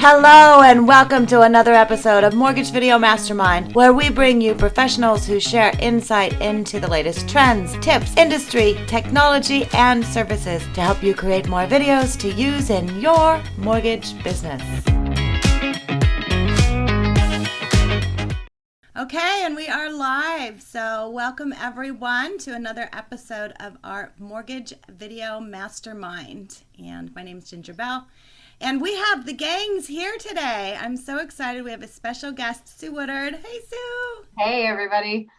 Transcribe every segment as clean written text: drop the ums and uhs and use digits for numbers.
Hello and welcome to another episode of Mortgage Video Mastermind, where we bring you professionals who share insight into the latest trends, tips, industry, technology, and services to help you create more videos to use in your mortgage business. Okay, and we are live. So welcome everyone to another episode of our Mortgage Video Mastermind. And my name is Ginger Bell. And we have the gangs here today. I'm so excited. We have a special guest, Sue Woodward. Hey, Sue. Hey, everybody.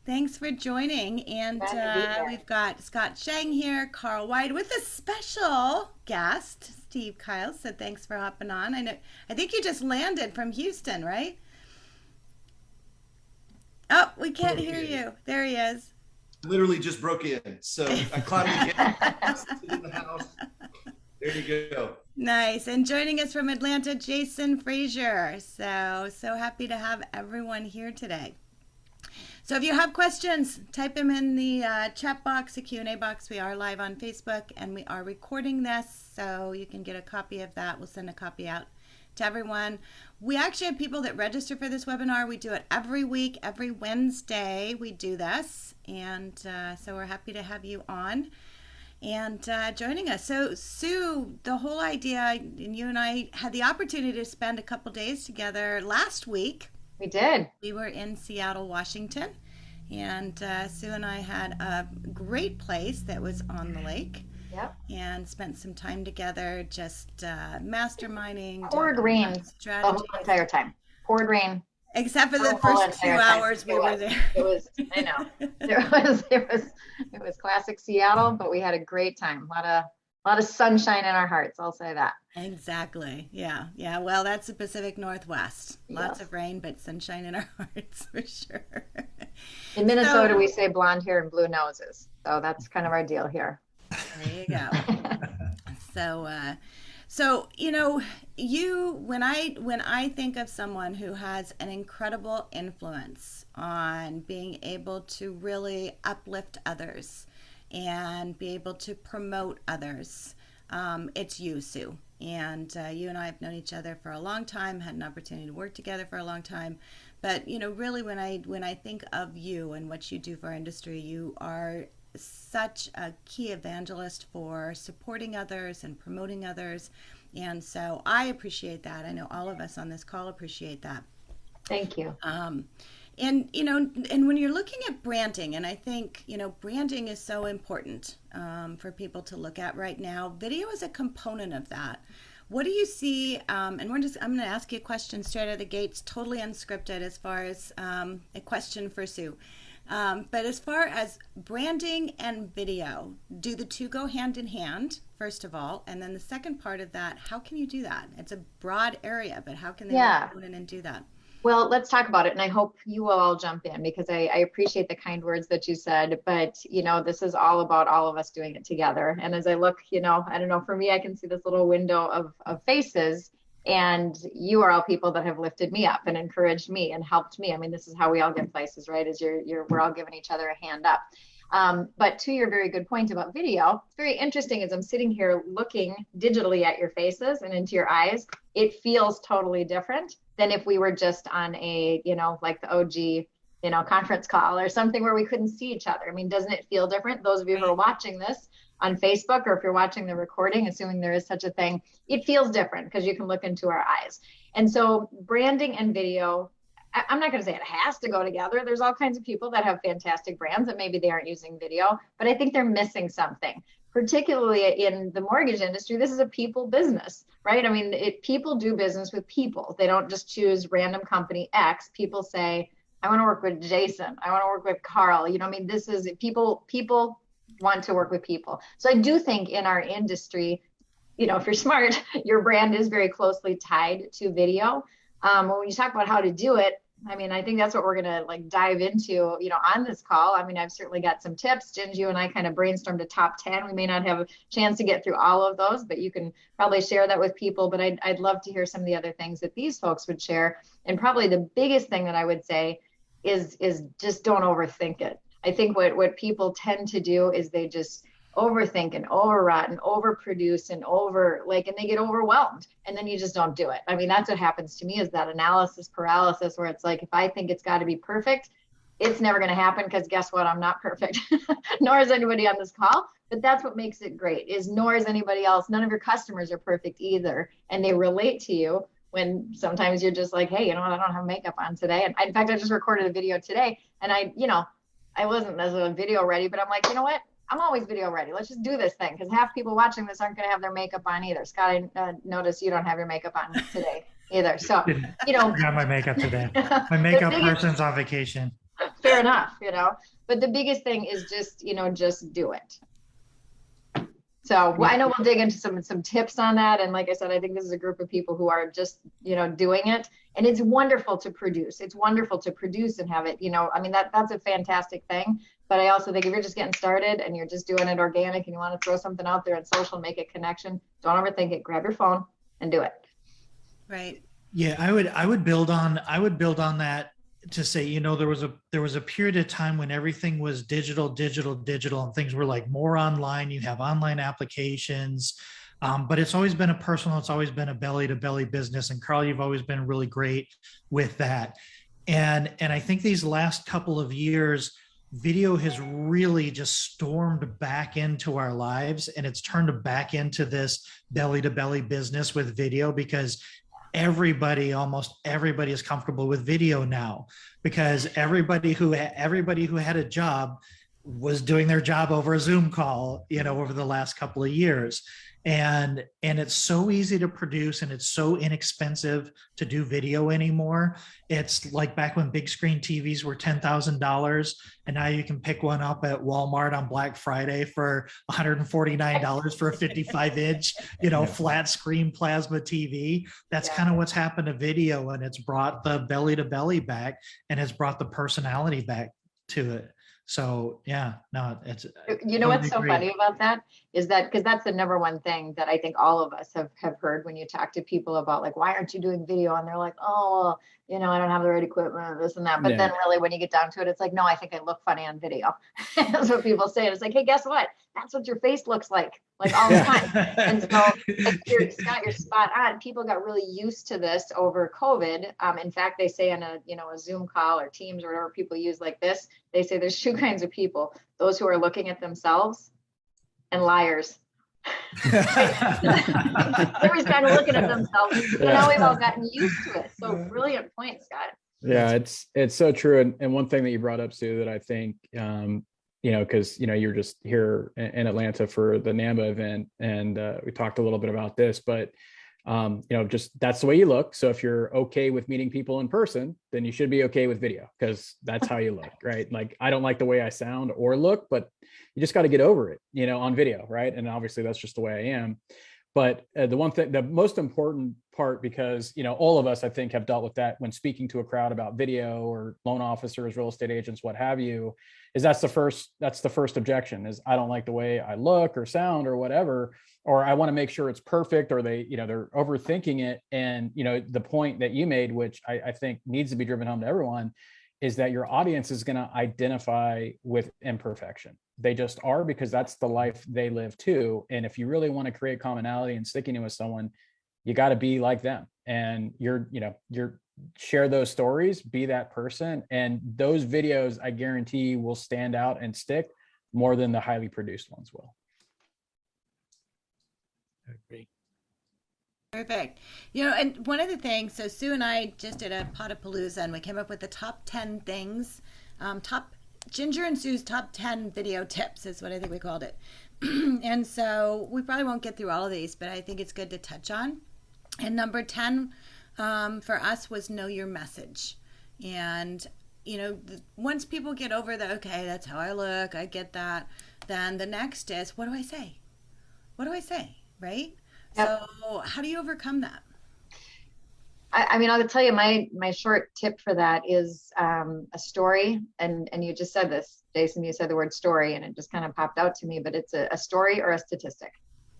Thanks for joining. And we've got Scott Schang here, Carl White, with a special guest, Steve Kyle. So thanks for hopping on. I think you just landed from Houston, right? Oh, we can't hear you. There he is. Literally just broke in. So I climbed in the house. There you go. Nice. And joining us from Atlanta, Jason Frazier. So happy to have everyone here today. So if you have questions, type them in the chat box, the Q&A box. We are live on Facebook and we are recording this, so you can get a copy of that. We'll send a copy out to everyone. We actually have people that register for this webinar. We do it every week, every Wednesday we do this. And so we're happy to have you on and joining us. So Sue, the whole idea, and you and I had the opportunity to spend a couple days together last week. We did. We were in Seattle, Washington, and Sue and I had a great place that was on the lake. Yep. And spent some time together just masterminding. Poured rain the whole entire time. Poured rain. Except for the first 2 hours we were there. It was, I know. It was classic Seattle, but we had a great time. A lot of sunshine in our hearts, I'll say that. Exactly. Yeah. Well, that's the Pacific Northwest. Lots of rain, but sunshine in our hearts for sure. In Minnesota, we say blonde hair and blue noses. So that's kind of our deal here. There you go. So you know, when I think of someone who has an incredible influence on being able to really uplift others and be able to promote others, it's you, Sue. And you and I have known each other for a long time, had an opportunity to work together for a long time. But you know, really, when I think of you and what you do for our industry, you are such a key evangelist for supporting others and promoting others. And so I appreciate that. I know all of us on this call appreciate that. Thank you. And, you know, and when you're looking at branding, and I think, you know, branding is so important for people to look at right now. Video is a component of that. What do you see? And I'm going to ask you a question straight out of the gates, totally unscripted as far as a question for Sue. But as far as branding and video, do the two go hand in hand, first of all? And then the second part of that, how can you do that? It's a broad area, but how can they go in and do that? Well, let's talk about it. And I hope you will all jump in because I appreciate the kind words that you said. But, you know, this is all about all of us doing it together. And as I look, you know, I don't know, for me, I can see this little window of faces. And you are all people that have lifted me up and encouraged me and helped me. I mean, this is how we all get places, right? Is we're all giving each other a hand up. But to your very good point about video, it's very interesting as I'm sitting here looking digitally at your faces and into your eyes, it feels totally different than if we were just on a, you know, like the OG, you know, conference call or something where we couldn't see each other. I mean, doesn't it feel different? Those of you who are watching this on Facebook, or if you're watching the recording, assuming there is such a thing, it feels different because you can look into our eyes. And so branding and video, I'm not going to say it has to go together. There's all kinds of people that have fantastic brands that maybe they aren't using video, but I think they're missing something. Particularly in the mortgage industry, this is a people business, right? I mean, people do business with people. They don't just choose random company X. People say, I want to work with Jason. I want to work with Carl. You know, I mean, this is people want to work with people. So I do think in our industry, you know, if you're smart, your brand is very closely tied to video. When you talk about how to do it, I mean, I think that's what we're going to like dive into, you know, on this call. I mean, I've certainly got some tips. Ginge, you and I kind of brainstormed a top 10. We may not have a chance to get through all of those, but you can probably share that with people. But I'd love to hear some of the other things that these folks would share. And probably the biggest thing that I would say is just don't overthink it. I think what people tend to do is they just overthink and overwrought and overproduce and and they get overwhelmed, and then you just don't do it. I mean, that's what happens to me, is that analysis paralysis, where it's like, if I think it's got to be perfect, it's never going to happen, because guess what? I'm not perfect. Nor is anybody on this call. But that's what makes it great, is nor is anybody else. None of your customers are perfect either. And they relate to you when sometimes you're just like, hey, you know what? I don't have makeup on today. And in fact, I just recorded a video today, and I wasn't as a video ready, but I'm like, you know what? I'm always video ready. Let's just do this thing, because half people watching this aren't going to have their makeup on either. Scott, I noticed you don't have your makeup on today either. So, I got my makeup today. My makeup person's on vacation. Fair enough, but the biggest thing is just, just do it. So I know we'll dig into some tips on that. And like I said, I think this is a group of people who are just, doing it. And it's wonderful to produce. It's wonderful to produce and have it, I mean, that's a fantastic thing. But I also think if you're just getting started and you're just doing it organic and you want to throw something out there in social, make a connection, don't overthink it. Grab your phone and do it. Right. Yeah, I would build on that to say, there was a period of time when everything was digital, and things were like more online. You have online applications, but it's always been it's always been a belly to belly business. And Carl, you've always been really great with that. And I think these last couple of years, video has really just stormed back into our lives, and it's turned back into this belly to belly business with video, because almost everybody is comfortable with video now, because everybody who had a job was doing their job over a Zoom call, over the last couple of years. And it's so easy to produce, and it's so inexpensive to do video anymore. It's like back when big screen TVs were $10,000, and now you can pick one up at Walmart on Black Friday for $149 for a 55-inch, flat screen plasma TV. That's kind of what's happened to video, and it's brought the belly to belly back, and it's brought the personality back to it. So yeah, no, it's, what's so funny about that is that, because that's the number one thing that I think all of us have heard when you talk to people about, like, why aren't you doing video? And they're like, oh, I don't have the right equipment, this and that. But then really, when you get down to it, it's like, no, I think I look funny on video. That's what people say. And it's like, hey, guess what? That's what your face looks like all the time. And so, Scott, you're spot on. People got really used to this over COVID. In fact, they say in a Zoom call or Teams or whatever people use like this, they say there's two kinds of people: those who are looking at themselves and liars. Everybody's kind of looking at themselves. And now we've all gotten used to it. So brilliant point, Scott. Yeah, it's so true. And one thing that you brought up, Sue, that I think, because, you're just here in Atlanta for the NAMBA event, and we talked a little bit about this, but, just that's the way you look. So if you're okay with meeting people in person, then you should be okay with video, because that's how you look, right? Like, I don't like the way I sound or look, but you just got to get over it, on video, right? And obviously that's just the way I am. But the most important part, because, all of us, I think, have dealt with that when speaking to a crowd about video, or loan officers, real estate agents, what have you, is that's the first objection, is I don't like the way I look or sound or whatever, or I want to make sure it's perfect, or they're overthinking it. And, the point that you made, which I think needs to be driven home to everyone, is that your audience is going to identify with imperfection. They just are, because that's the life they live too. And if you really want to create commonality and sticking with someone, you got to be like them. And you're share those stories, be that person. And those videos, I guarantee, will stand out and stick more than the highly produced ones will. I agree. Perfect. And one of the things, so Sue and I just did a Potapalooza, and we came up with the top 10 things, Ginger and Sue's top 10 video tips is what I think we called it. And so we probably won't get through all of these, but I think it's good to touch on. And number 10 for us was know your message. And, once people get over that, okay, that's how I look, I get that, then the next is, what do I say? What do I say? Right? Yep. So how do you overcome that? I mean, I'll tell you my short tip for that is a story. And you just said this, Jason, you said the word story, and it just kind of popped out to me, but it's a story or a statistic.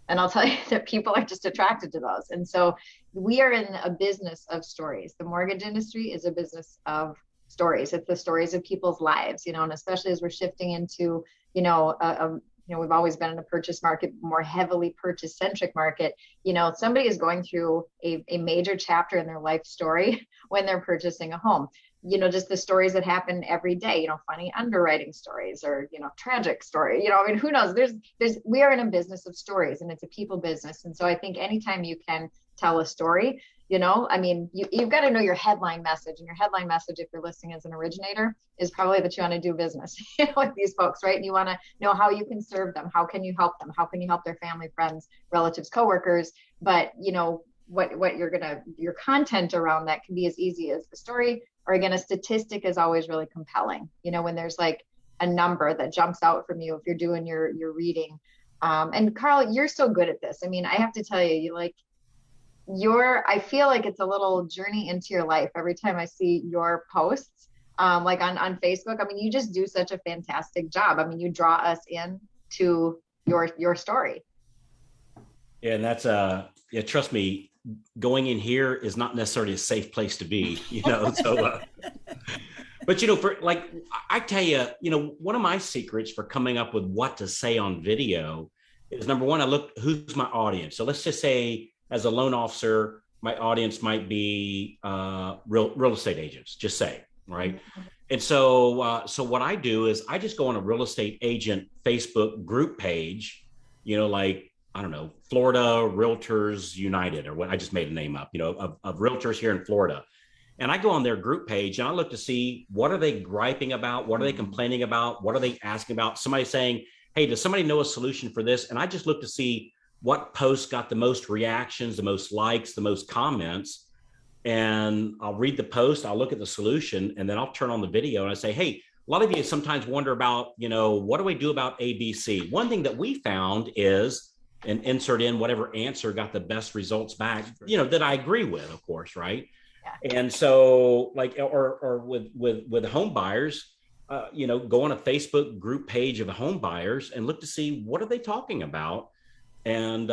And I'll tell you that people are just attracted to those. And so we are in a business of stories. The mortgage industry is a business of stories. It's the stories of people's lives, and especially as we're shifting into, a we've always been in a purchase market, more heavily purchase centric market. Somebody is going through a major chapter in their life story when they're purchasing a home. Just the stories that happen every day, funny underwriting stories or, tragic story, I mean, who knows? We are in a business of stories, and it's a people business. And so I think anytime you can tell a story, I mean, you've got to know your headline message, and your headline message, if you're listening as an originator, is probably that you want to do business with these folks, right? And you want to know how you can serve them. How can you help them? How can you help their family, friends, relatives, coworkers? But, what your content around that can be as easy as the story, or again, a statistic is always really compelling. When there's like a number that jumps out from you, if you're doing your reading. And Carl, you're so good at this. I mean, I have to tell you, I feel like it's a little journey into your life every time I see your posts, like on Facebook. I mean, you just do such a fantastic job. I mean, you draw us in to your story. Yeah, and that's yeah, trust me, going in here is not necessarily a safe place to be, so but for I tell you, one of my secrets for coming up with what to say on video is, number one, I look who's my audience. So let's just say, as a loan officer, my audience might be real estate agents, just say, right? And so what I do is I just go on a real estate agent Facebook group page, I don't know, Florida Realtors United, or what, I just made a name up, of realtors here in Florida. And I go on their group page and I look to see, what are they griping about? What are they complaining about? What are they asking about? Somebody saying, hey, does somebody know a solution for this? And I just look to see what posts got the most reactions, the most likes, the most comments. And I'll read the post, I'll look at the solution, and then I'll turn on the video and I say, hey, a lot of you sometimes wonder about, what do we do about ABC? One thing that we found is, and insert in whatever answer got the best results back, that I agree with, of course, right? Yeah. And so or with home buyers, go on a Facebook group page of home buyers and look to see, what are they talking about? And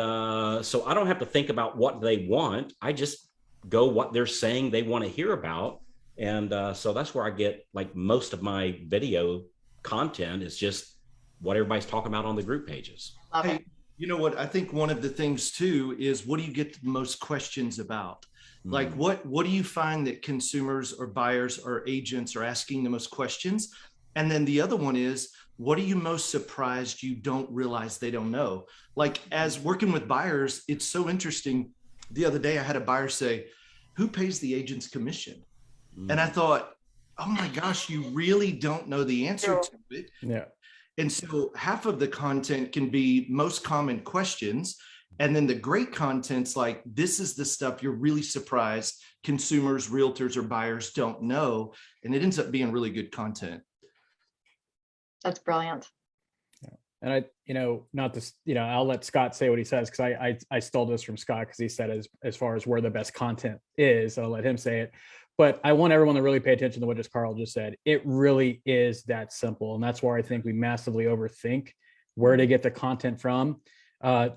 so I don't have to think about what they want. I just go what they're saying they want to hear about. And so that's where I get most of my video content, is just what everybody's talking about on the group pages. Hey, you know what? I think one of the things too is, what do you get the most questions about? What do you find that consumers or buyers or agents are asking the most questions? And then the other one is, what are you most surprised you don't realize they don't know? As working with buyers, it's so interesting. The other day I had a buyer say, who pays the agent's commission? And I thought, oh my gosh, you really don't know the answer to it. Yeah. And so half of the content can be most common questions. And then the great content's like, this is the stuff you're really surprised consumers, realtors, or buyers don't know. And it ends up being really good content. That's brilliant. Yeah. And not this, I'll let Scott say what he says, because I stole this from Scott, because he said as far as where the best content is, I'll let him say it. But I want everyone to really pay attention to what Carl just said. It really is that simple. And that's where I think we massively overthink where to get the content from.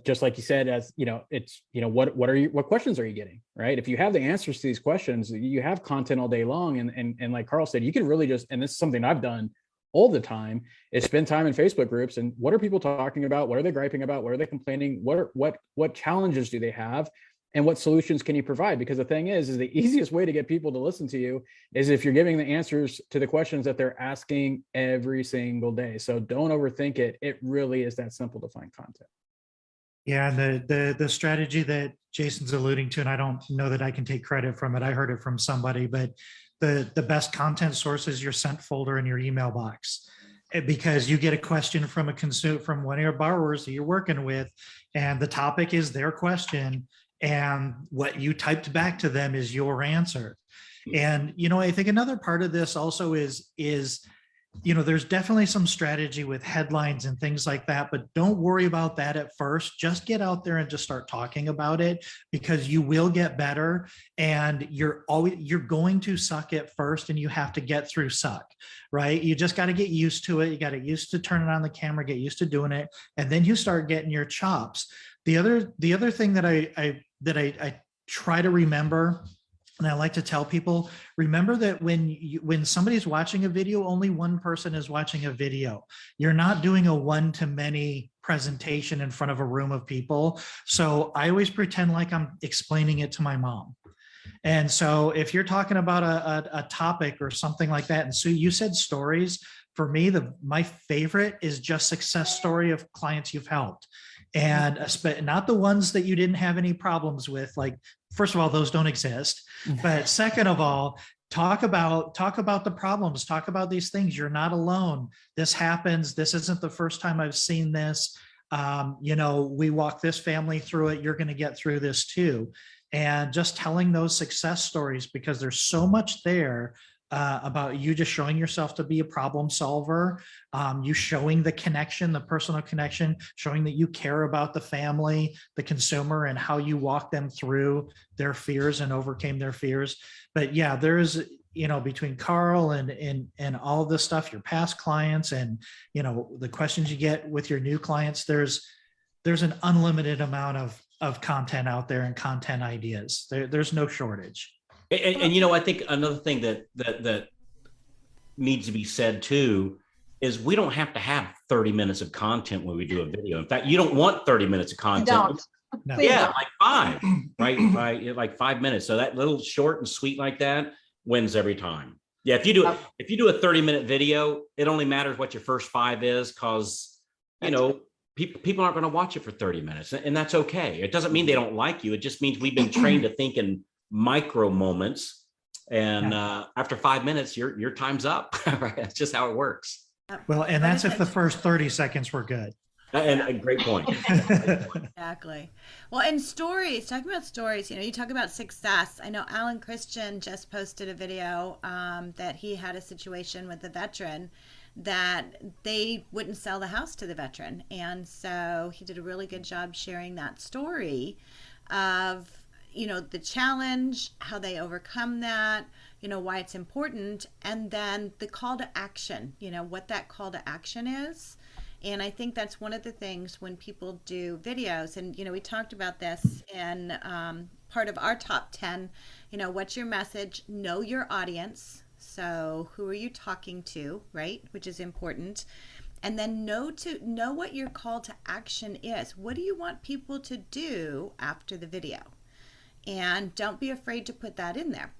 Just like you said, it's, what questions are you getting, right? If you have the answers to these questions, you have content all day long. And like Carl said, you can really just, and this is something I've done all the time, is spend time in Facebook groups. And what are people talking about? What are they griping about? What are they complaining? What challenges do they have? And what solutions can you provide? Because the thing is the easiest way to get people to listen to you is if you're giving the answers to the questions that they're asking every single day. So don't overthink it. It really is that simple to find content. Yeah, and the strategy that Jason's alluding to, and I don't know that I can take credit from it, I heard it from somebody, but the best content source is your sent folder in your email box. Because you get a question from from one of your borrowers that you're working with, and the topic is their question, and what you typed back to them is your answer. And I think another part of this also is there's definitely some strategy with headlines and things like that, but don't worry about that at first. Just get out there and just start talking about it, because you will get better, and you're going to suck at first, and you have to get through suck, right? You just got to get used to it. You got to get used to turning on the camera, get used to doing it, and then you start getting your chops. The other thing that I try to remember And I like to tell people, remember that when somebody's watching a video, only one person is watching a video. You're not doing a one-to-many presentation in front of a room of people. So I always pretend like I'm explaining it to my mom. And so if you're talking about a topic or something like that, and so you said stories, for me, my favorite is just success story of clients you've helped. And not the ones that you didn't have any problems with. Like, first of all, those don't exist. But second of all, talk about the problems, talk about these things. You're not alone. This happens. This isn't the first time I've seen this. We walk this family through it. You're going to get through this too. And just telling those success stories, because there's so much there about you just showing yourself to be a problem solver, you showing the connection, the personal connection, showing that you care about the family, the consumer, and how you walk them through their fears and overcame their fears. But yeah, there's, between Carl and all of this stuff, your past clients and, the questions you get with your new clients, there's an unlimited amount of content out there and content ideas. There's no shortage. And I think another thing that needs to be said too is we don't have to have 30 minutes of content when we do a video. In fact, you don't want 30 minutes of content. Don't. No. Yeah, like 5, right? Like 5 minutes. So that little short and sweet like that wins every time. Yeah, if you do a 30-minute video, it only matters what your first 5 is, because people aren't going to watch it for 30 minutes, and that's okay. It doesn't mean they don't like you. It just means we've been trained to think in micro moments, and after 5 minutes, your time's up. Right? That's just how it works. Well, and that's if the first 30 seconds were good. And a great point. Exactly. Well, and stories, talking about stories, you talk about success. I know Alan Christian just posted a video that he had a situation with a veteran that they wouldn't sell the house to the veteran. And so he did a really good job sharing that story of, the challenge, how they overcome that, why it's important, and then the call to action, what that call to action is. And I think that's one of the things when people do videos, and, we talked about this in part of our top 10, what's your message? Know your audience. So who are you talking to, right? Which is important. And then know what your call to action is. What do you want people to do after the video? And don't be afraid to put that in there.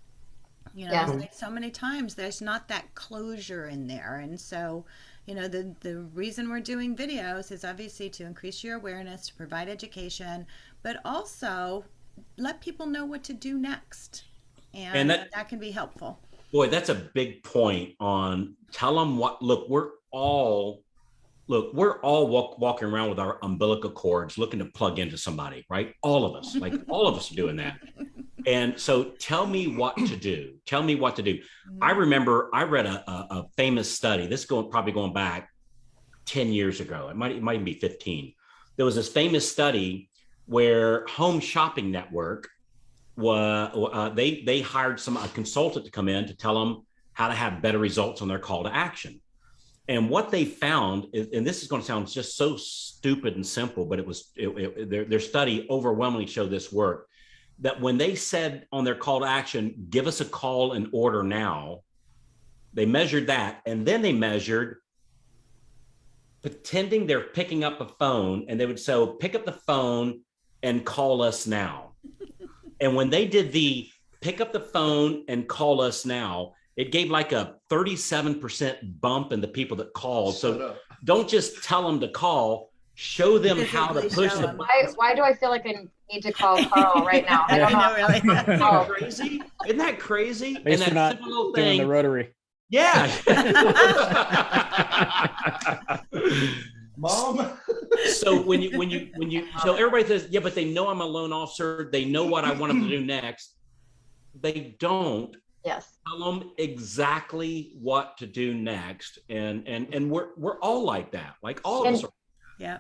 Like so many times there's not that closure in there. And so, the reason we're doing videos is obviously to increase your awareness, to provide education, but also let people know what to do next. And that can be helpful. Boy, that's a big point on tell them what, we're all walking around with our umbilical cords looking to plug into somebody, right? All of us, all of us are doing that. And so tell me what to do. Tell me what to do. I remember I read a famous study. This probably going back 10 years ago. It might even be 15. There was this famous study where Home Shopping Network they hired a consultant to come in to tell them how to have better results on their call to action. And what they found is, and this is going to sound just so stupid and simple, but their study overwhelmingly showed this work, that when they said on their call to action, give us a call and order now, they measured that. And then they measured pretending they're picking up a phone, and they would say, pick up the phone and call us now. And when they did the pick up the phone and call us now, it gave like a 37% bump in the people that called. So don't just tell them to call, show them how to push the button. Why do I feel like I need to call Carl right now? I don't know. Really. Isn't that crazy? Isn't that crazy? At least and we're that not simple little doing thing. the rotary. Yeah. Mom. So when you so everybody says, yeah, but they know I'm a loan officer. They know what I want them to do next. They don't. Yes. Tell them exactly what to do next. And we're all like that. Like all of us are. Yeah.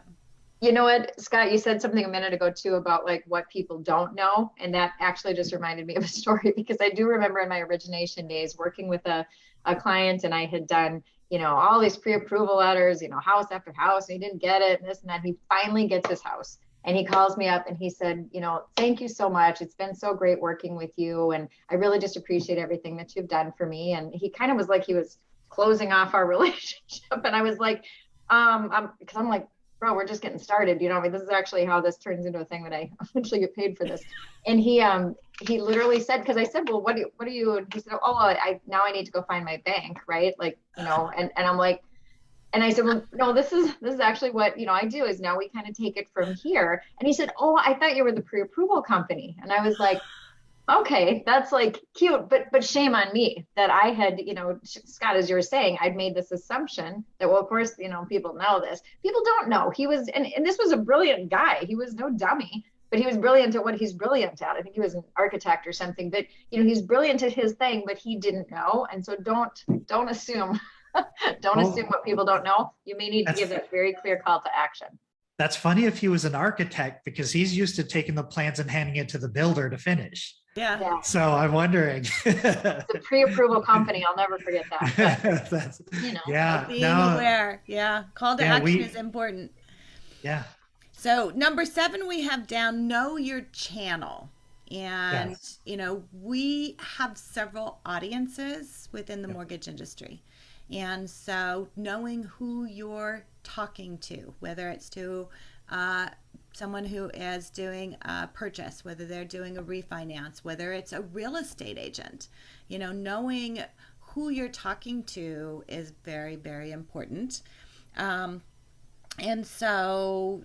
You know what, Scott, you said something a minute ago too about like what people don't know. And that actually just reminded me of a story, because I do remember in my origination days working with a client, and I had done, all these pre-approval letters, house after house, and he didn't get it, and this and that. He finally gets his house. And he calls me up and he said, thank you so much. It's been so great working with you. And I really just appreciate everything that you've done for me. And he kind of was like, he was closing off our relationship. And I was like, because I'm like, bro, we're just getting started. This is actually how this turns into a thing that I eventually get paid for this. And he literally said, because I said, well, what are you? And he said, now I need to go find my bank. Right. Like, and I'm like, and I said, well, no, this is actually what, I do is now we kind of take it from here. And he said, oh, I thought you were the pre-approval company. And I was like, okay, that's like cute, but shame on me that I had, Scott, as you were saying, I'd made this assumption that, well, of course, people know this. People don't know. He was, and this was a brilliant guy. He was no dummy, but he was brilliant at what he's brilliant at. I think he was an architect or something, but, he's brilliant at his thing, but he didn't know. And so don't assume. Don't assume what people don't know. You may need to give that very clear call to action. That's funny if he was an architect, because he's used to taking the plans and handing it to the builder to finish. Yeah. So I'm wondering. The pre-approval company, I'll never forget that. That's, being aware. Yeah. Call to action is important. Yeah. So number 7, we have down, know your channel. And, we have several audiences within the mortgage industry. And so knowing who you're talking to, whether it's to someone who is doing a purchase, whether they're doing a refinance, whether it's a real estate agent, knowing who you're talking to is very, very important. And so,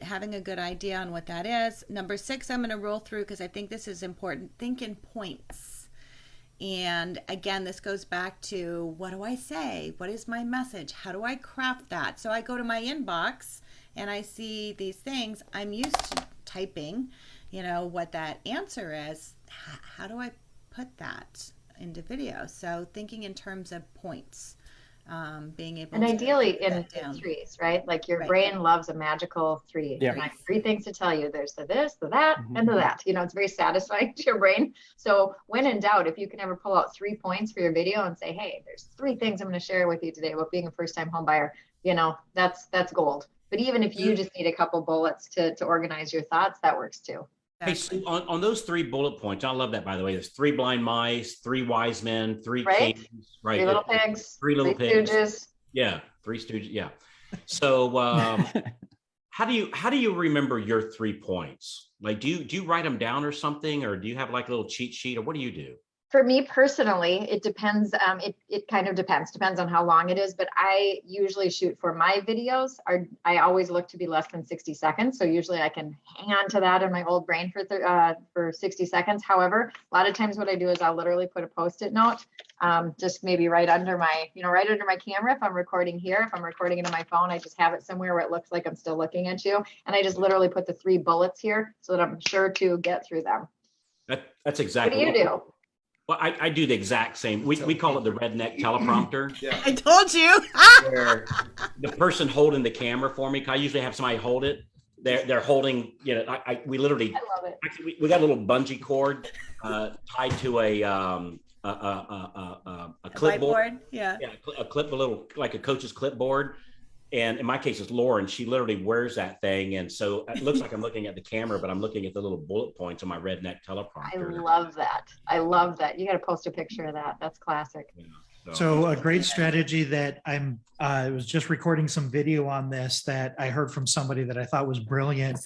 having a good idea on what that is. Number 6, I'm going to roll through because I think this is important. Think in points. And again, this goes back to, what do I say? What is my message? How do I craft that? So I go to my inbox and I see these things. I'm used to typing, what that answer is. How do I put that into video? So thinking in terms of points, being able and to ideally in threes, right? Like your brain loves a magical 3. Yeah. Like 3 things to tell you. There's the this, the that, and the that. It's very satisfying to your brain. So when in doubt, if you can ever pull out 3 points for your video and say, hey, there's 3 things I'm going to share with you today about being a first-time home buyer, that's gold. But even if you just need a couple bullets to organize your thoughts, that works too. Hey, so on those 3 bullet points, I love that, by the way. There's 3 blind mice, 3 wise men, 3 kings, right? 3 little pigs, 3 little pigs. Stooges. Yeah, 3 stooges. Yeah. So how do you remember your 3 points? Like, do you write them down or something, or do you have like a little cheat sheet, or what do you do? For me personally, it depends. It kind of depends on how long it is, but I usually shoot for my videos I always look to be less than 60 seconds. So usually I can hang on to that in my old brain for 60 seconds. However, a lot of times what I do is I'll literally put a Post-it note, just maybe right under my camera. If I'm recording here, if I'm recording it on my phone, I just have it somewhere where it looks like I'm still looking at you. And I just literally put the 3 bullets here so that I'm sure to get through them. That's exactly what do you do? Well, I do the exact same. We call it the redneck teleprompter. Yeah. I told you. Where the person holding the camera for me, 'cause I usually have somebody hold it. They're holding, we literally, I love it. Actually, we got a little bungee cord tied to a clipboard. Whiteboard. Yeah, a little, like a coach's clipboard. And in my case, it's Lauren. She literally wears that thing. And so it looks like I'm looking at the camera, but I'm looking at the little bullet points on my redneck teleprompter. I love that. You got to post a picture of that. That's classic. Yeah, so a great strategy that I was just recording some video on this that I heard from somebody that I thought was brilliant,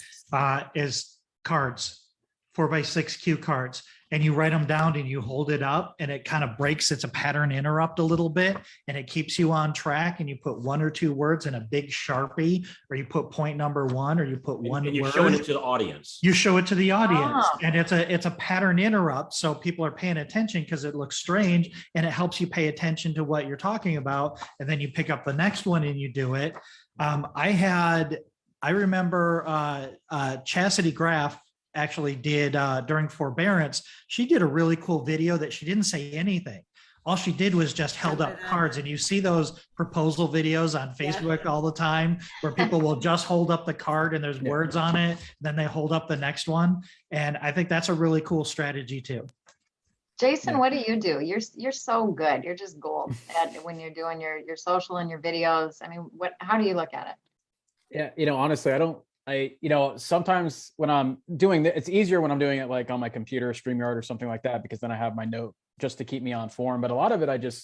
is cards, 4x6 cue cards. And you write them down and you hold it up and it kind of breaks. It's a pattern interrupt a little bit and it keeps you on track. And you put 1 or 2 words in a big Sharpie, or you put point number 1, or you put one and you're word. showing it to the audience. You show it to the audience, Oh. and it's a pattern interrupt. So people are paying attention because it looks strange, and it helps you pay attention to what you're talking about. And then you pick up the next one and you do it. I remember Chastity Graff actually did during forbearance. She did a really cool video that she didn't say anything. All she did was just held up cards, and you see those proposal videos on Facebook all the time where people will just hold up the card and there's words on it, then they hold up the next one. And I think that's a really cool strategy too. Jason, what do you do? You're so good. You're just gold at when you're doing your social and your videos. I mean, how do you look at it? Yeah, honestly, I don't sometimes when I'm doing it's easier when I'm doing it like on my computer, StreamYard or something like that, because then I have my note just to keep me on form. But a lot of it,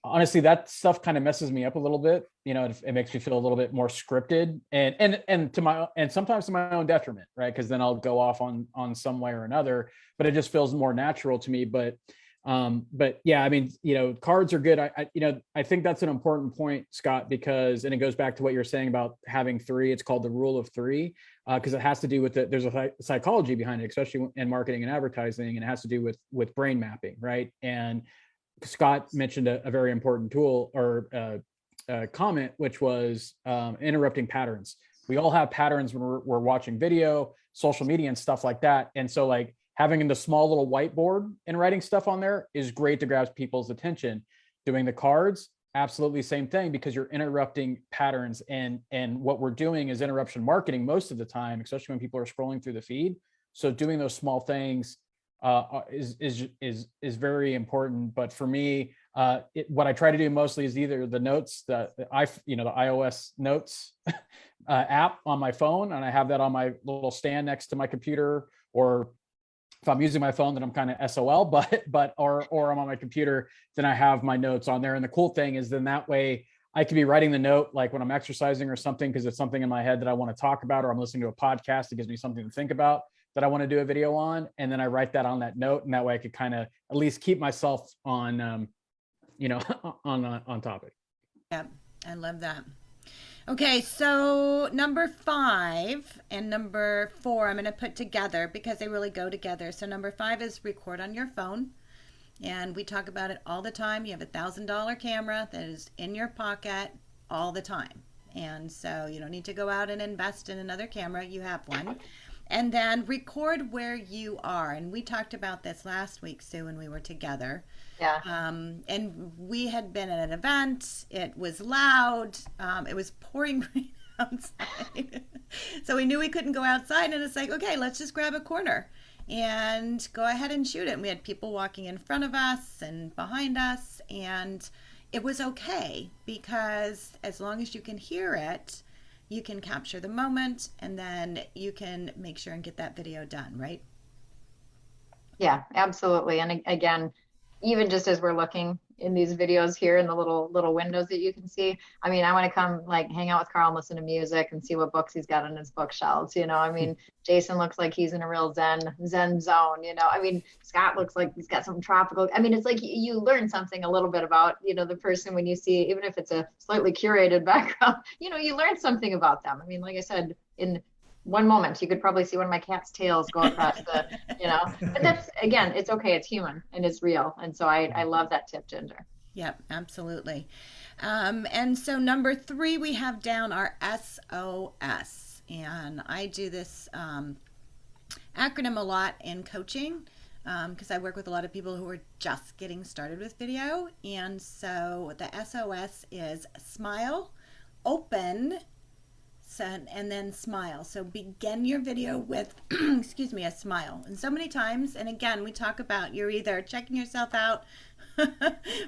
honestly, that stuff kind of messes me up a little bit. It makes me feel a little bit more scripted and sometimes to my own detriment, right? Because then I'll go off on some way or another, but it just feels more natural to me. But yeah, I mean, cards are good. I think that's an important point, Scott, because, and it goes back to what you're saying about having three. It's called the rule of three, because it has to do with there's a psychology behind it, especially in marketing and advertising, and it has to do with brain mapping, right? And Scott mentioned a very important tool or comment, which was interrupting patterns. We all have patterns when we're watching video, social media, and stuff like that. And so, like, having the small little whiteboard and writing stuff on there is great to grab people's attention. Doing the cards, absolutely same thing, because you're interrupting patterns, and what we're doing is interruption marketing most of the time, especially when people are scrolling through the feed. So doing those small things is very important. But for me, what I try to do mostly is either the notes, the iOS notes app on my phone, and I have that on my little stand next to my computer, or if I'm using my phone, then I'm kind of SOL, or I'm on my computer, then I have my notes on there. And the cool thing is then that way I could be writing the note like when I'm exercising or something, because it's something in my head that I want to talk about, or I'm listening to a podcast that gives me something to think about that I want to do a video on. And then I write that on that note, and that way I could kind of at least keep myself on, on topic. Yeah, I love that. Okay, so number 5 and number 4, I'm going to put together because they really go together. So number 5 is record on your phone. And we talk about it all the time. You have $1,000 camera that is in your pocket all the time. And so you don't need to go out and invest in another camera. You have one. And then record where you are. And we talked about this last week, Sue, when we were together. Yeah. And we had been at an event. It was loud. It was pouring rain outside. So we knew we couldn't go outside. And it's like, okay, let's just grab a corner and go ahead and shoot it. And we had people walking in front of us and behind us. And it was okay, because as long as you can hear it, you can capture the moment, and then you can make sure and get that video done, right? Yeah, absolutely. And again, even just as we're looking in these videos here in the little windows that you can see, I mean, I want to come like hang out with Carl and listen to music and see what books he's got on his bookshelves. I mean, Jason looks like he's in a real zen zone. I mean, Scott looks like he's got something tropical. I mean, it's like you learn something a little bit about, the person when you see, even if it's a slightly curated background, you learn something about them. I mean, like I said, in one moment, you could probably see one of my cat's tails go across but that's, again, it's okay. It's human and it's real. And so I love that tip, Ginger. Yep, absolutely. And so number 3, we have down our SOS. And I do this acronym a lot in coaching, because I work with a lot of people who are just getting started with video. And so the SOS is smile, open, and then smile. So begin your video with, excuse me, a smile. And so many times, and again, we talk about you're either checking yourself out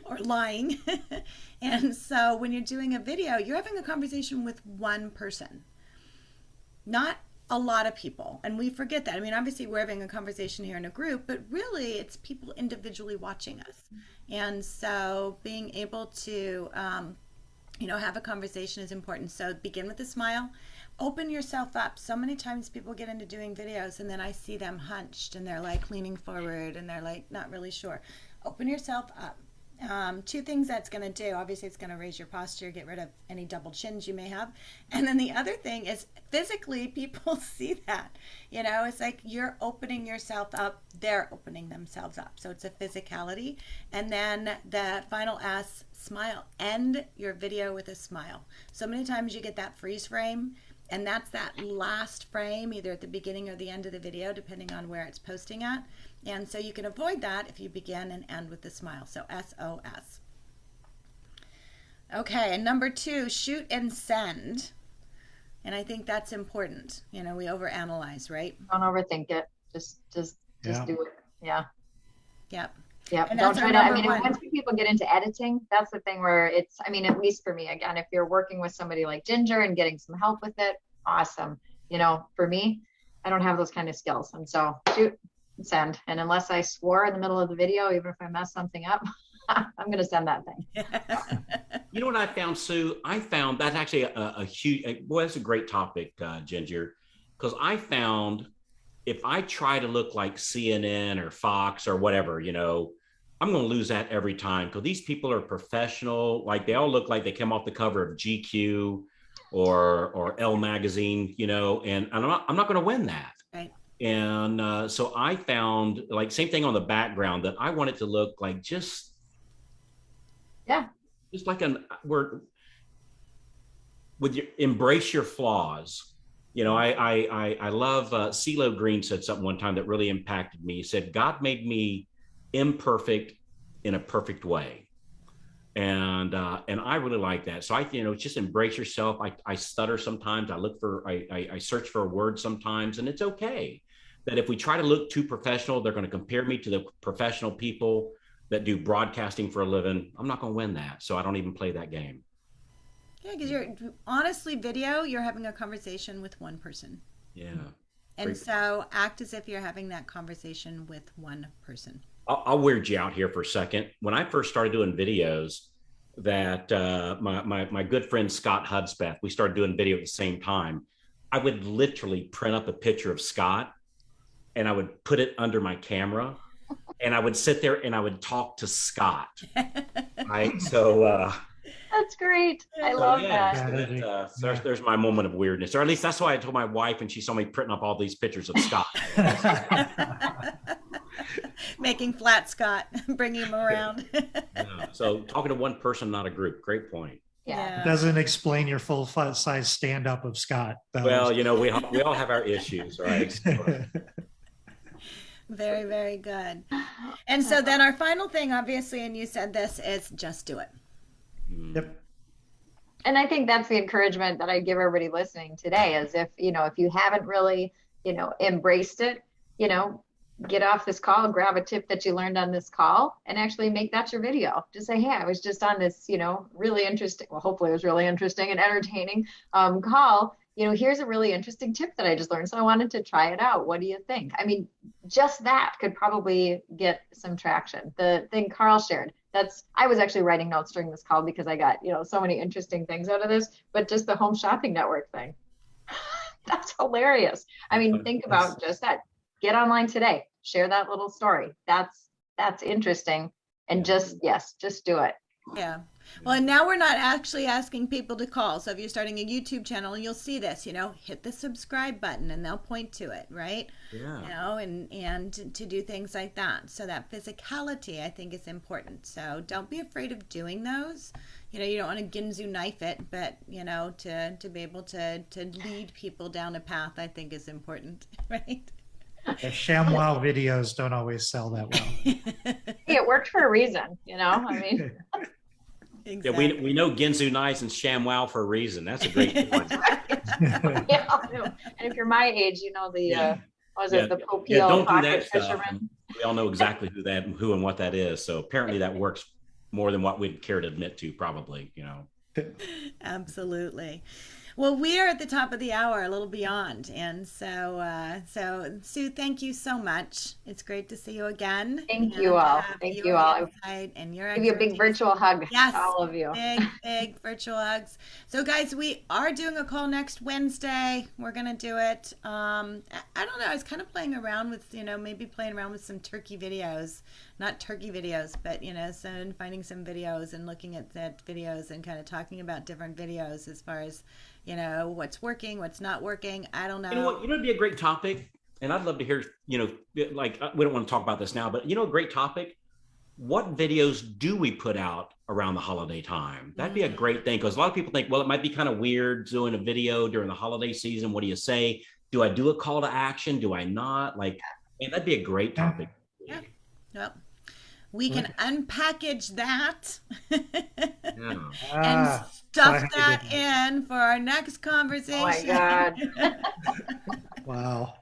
or lying. And so when you're doing a video, you're having a conversation with one person, not a lot of people. And we forget that. I mean, obviously we're having a conversation here in a group, but really it's people individually watching us. And so being able to, have a conversation is important. So begin with a smile, open yourself up. So many times people get into doing videos and then I see them hunched and they're like leaning forward and they're like not really sure. Open yourself up. 2 things that's going to do, obviously it's going to raise your posture, get rid of any double chins you may have. And then the other thing is physically people see that, it's like you're opening yourself up, they're opening themselves up. So it's a physicality. And then the final S, smile. End your video with a smile. So many times you get that freeze frame, and that's that last frame, either at the beginning or the end of the video, depending on where it's posting at. And so you can avoid that if you begin and end with a smile. So SOS. Okay, and number 2, shoot and send. And I think that's important. We overanalyze, right? Don't overthink it. Just do it. Yeah. Yep. Yeah, And don't that's try our to, number one. once people get into editing, that's the thing where it's, at least for me, again, if you're working with somebody like Ginger and getting some help with it, awesome. For me, I don't have those kind of skills. And so shoot, send. And unless I swore in the middle of the video, even if I mess something up, I'm going to send that thing. You know what I found, Sue? I found that's actually a huge, boy, that's a great topic, Ginger, because I found if I try to look like CNN or Fox or whatever, I'm going to lose that every time, because these people are professional. Like, they all look like they came off the cover of GQ or Elle magazine, and I'm not going to win that. Right. And so I found, like, same thing on the background, that I want it to look like just like embrace your flaws. I love CeeLo Green said something one time that really impacted me. He said, God made me imperfect in a perfect way. And I really like that. So just embrace yourself. I stutter sometimes. I search for a word sometimes, and it's okay. That if we try to look too professional, they're going to compare me to the professional people that do broadcasting for a living. I'm not going to win that. So I don't even play that game. Yeah, because you're having a conversation with one person. Yeah. And Great. So act as if you're having that conversation with one person. I'll weird you out here for a second. When I first started doing videos, that my good friend Scott Hudspeth, we started doing video at the same time. I would literally print up a picture of Scott, and I would put it under my camera, and I would sit there and I would talk to Scott. Right. So that's great. I love that. So there's my moment of weirdness, or at least that's why I told my wife, and she saw me printing up all these pictures of Scott. Making flat Scott, bringing him around. Yeah. So talking to one person, not a group. Great point. Yeah. It doesn't explain your full size stand up of Scott, though. Well, we all have our issues, right? Very, very good. And so then our final thing, obviously, and you said this, is just do it. Yep. And I think that's the encouragement that I give everybody listening today, is if you haven't really, embraced it, get off this call, grab a tip that you learned on this call, and actually make that your video. Just say, hey, I was just on this, really interesting, well, hopefully it was really interesting and entertaining call. Here's a really interesting tip that I just learned, so I wanted to try it out. What do you think? I mean, just that could probably get some traction. The thing Carl shared, I was actually writing notes during this call because I got, so many interesting things out of this, but just the home shopping network thing, that's hilarious. I mean, think about just that. Get online today, share that little story. That's interesting. And just do it. Yeah. Well, and now we're not actually asking people to call. So if you're starting a YouTube channel, you'll see this, hit the subscribe button and they'll point to it, right? Yeah. And to do things like that. So that physicality, I think, is important. So don't be afraid of doing those. You don't want to Ginzu knife it, but, to be able to lead people down a path, I think, is important, right? The ShamWow videos don't always sell that well. Hey, it worked for a reason, I mean. Exactly. Yeah, we know Ginzu Nice and ShamWow for a reason. That's a great point. And if you're my age, the the Popeil don't do pocket that stuff. fisherman. We all know exactly who and what that is. So apparently that works more than what we'd care to admit to, probably. Absolutely. Well, we are at the top of the hour, a little beyond. And so Sue, thank you so much. It's great to see you again. Thank you all. Thank you all. And your give you a big virtual hug. Yes, all of you. Big virtual hugs. So, guys, we are doing a call next Wednesday. We're going to do it. I don't know. I was kind of playing around with, maybe playing around with some turkey videos. Not turkey videos, but, finding some videos and looking at that videos and kind of talking about different videos as far as, what's working, what's not working. I don't know. You know what? It'd be a great topic. And I'd love to hear, like, we don't want to talk about this now, but, a great topic. What videos do we put out around the holiday time? That'd be a great thing. Because a lot of people think, well, it might be kind of weird doing a video during the holiday season. What do you say? Do I do a call to action? Do I not? Like, man, that'd be a great topic. Yeah. Yep. We can unpackage that and stuff that in for our next conversation. Oh my God. Wow.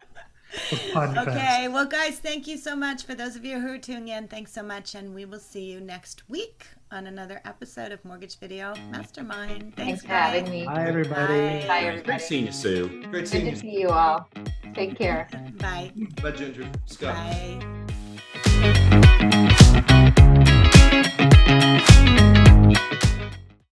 Okay, well, guys, thank you so much. For those of you who are tuning in, thanks so much. And we will see you next week on another episode of Mortgage Video Mastermind. Thanks for having me. Bye, everybody. Bye, everybody. Great seeing you, Sue. Great Good seeing to you. see you all. Take care. Bye. Bye, Ginger. Scott. Bye.